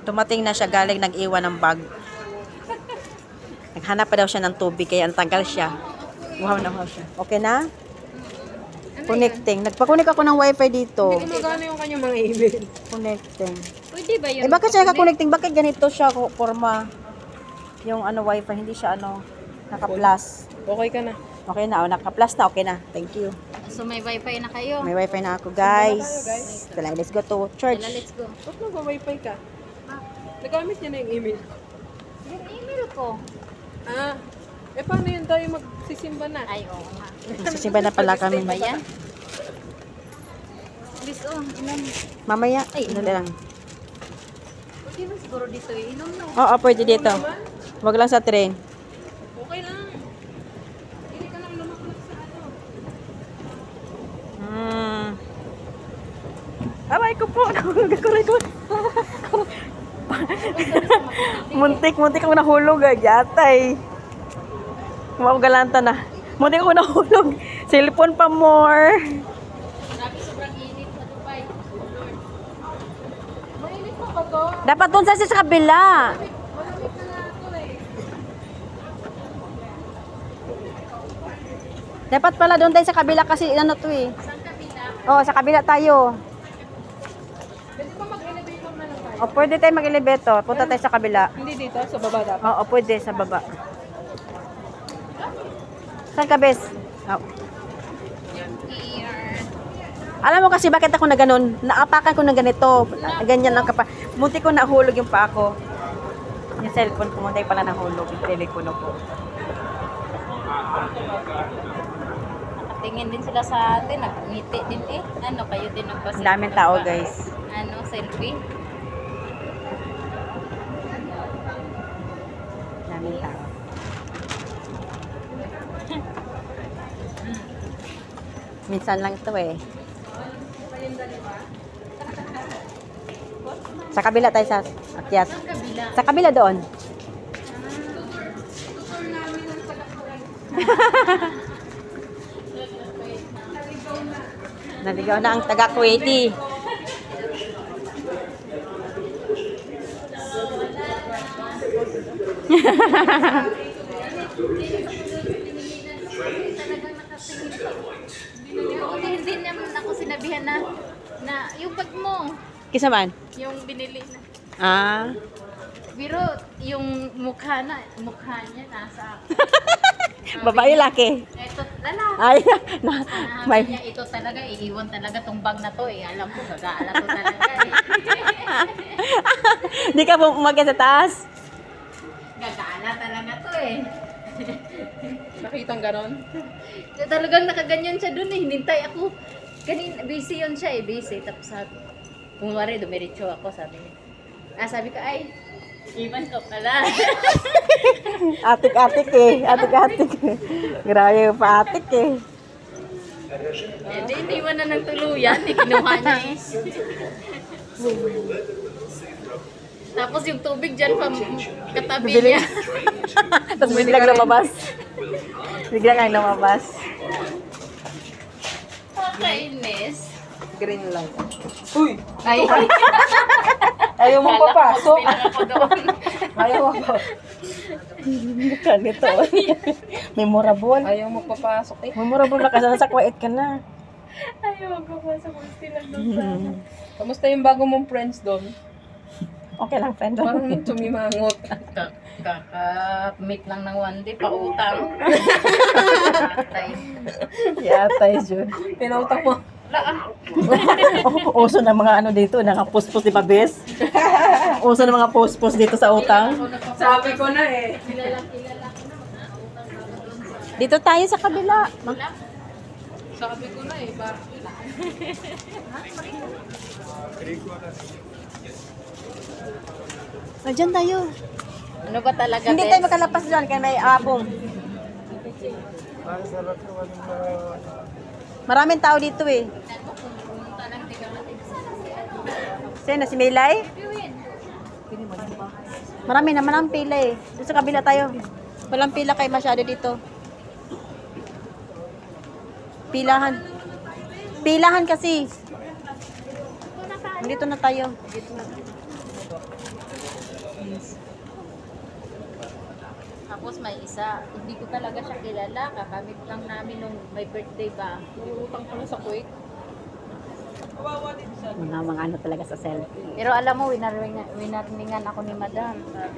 Dumating na siya, galing nag-iwan ng bag. Naghanap pa daw siya ng tubig, kaya ang tagal siya. Wow na wow siya. Okay na? Connecting. Nagpa-connect ako ng wifi dito. Hindi gumagana yung kanyang mga email. Connecting. Pwede ba yun? Eh, bakit siya naka-connecting? Bakit ganito siya, forma? Yung wifi, hindi siya naka-plus. Okay ka na. Okay na, naka-plus na, okay na. Thank you. So may wifi na kayo. May wifi na ako, guys. Tala, let's go to church. Wala, let's go. Ba't nag-wifi ka? Nagamit niya na yung email. Yung email ko. Ah, paano yun tayo magsisimba na? Ay, oo nga. Magsisimba na pala kami. Ba yan? Please, inom. Mamaya, ano lang. Pwede ba siguro dito inom no? Oo, pwede dito. Wag lang sa train. Okay lang. Hindi ka lang lumaklat sa Aray ko po. Nakakuray ko. Muntik ako nahulog. Yatay. Galanta na. Muntik ako nahulog. Cellphone pa more. Grabe, sobrang init sa Dubai. Lord. Mainit pa ba to? Dapat doon sa kabila. Malamig na nga ito eh. Dapat pala doon tayo sa kabila kasi ano to eh. Saan kabila? Oo, sa kabila tayo. Pwede pa mag-elevator na lang tayo? O, pwede tayo mag-elevator. Punta tayo sa kabila. Hindi dito, sa baba dapat. Oo, pwede sa baba. Saan ka, bes? Oh. Here. Alam mo kasi bakit ako na ganun? Naapakan ko ng ganito. Ganyan lang kapag. Munti ko nahulog yung paa ko. Yung cellphone ko, munti pala nahulog. Yung telepono ko. Nakatingin din sila sa atin. Nagngiti din eh. Ano, kayo din nagpasin. Ang daming tao, guys. Ano, selfie? Daming tao. Minsan lang ito eh. Sa kabila tayo sa akyat. Saan kabila? Sa kabila doon. Naligaw na ang taga-Kuwaiti. Hindi naman ako sinabihan na yung bag mo, Kisa man? yung binili na. Ah. Pero yung mukha niya nasa Babae laki. eto, lalaki. Ay, na, May... may, niya ito talaga, iiwan talaga tong bag na to eh. Alam ko, gagaala to talaga eh. di ka umakyat sa taas? Gagaala talaga to eh. Nakitang ganon? Talagang nakaganyan siya dun eh. Hinintay ako. Busy yun siya eh. Busy. Tapos sabi, kumari, dumiretso ako. Sabi niya. Sabi ko, ay, iwan ko pala. Atik-atik eh. Atik-atik eh. Grabe pa atik eh. Hindi, iniwan na ng tuluyan. Kinuha niya eh. Tapos yung tubig dyan pa katabi Bibili. niya. Tapos biglang lumabas. Biglang ang lumabas. Kainis. Green light. Uy! Ay, Ayaw mong papasok. Bilang ako doon. Ayaw mo pa. Ganito. Memorable. Ayaw mo papasok eh. Memorable na kasi nasa quiet ka na. Ayaw magpapasok kung sinagdong Kamusta yung bago mong friends doon? Okay lang, friend. Parang tumimangot. Kaka-meet lang ng one day, pautang. Patay. Yatay, Jun. Pinautang mo. Uso ng mga ano dito, naka-post-post, di ba, bes? Uso ng mga post-post dito sa utang. Sabi ko na eh. Kilala ko na mga utang bago doon sa... Dito tayo sa kabila. Sabi ko na eh. Diyan tayo. Ano ba talaga, Hindi tayo makalapas dyan, kaya may abong. Maraming tao dito eh. Sino, si Milay? Marami naman ang pila eh. Doon sa kabila tayo. Walang pila kayo masyado dito. Pilahan. Pilahan kasi. Dito na tayo. Yes. Tapos may isa, hindi ko talaga siya kilala. Kakamit lang namin nung may birthday ba. Utang pala sa Kuwait. Mga ano talaga sa selfie. Pero alam mo, winarningan ako ni Madam. Sabi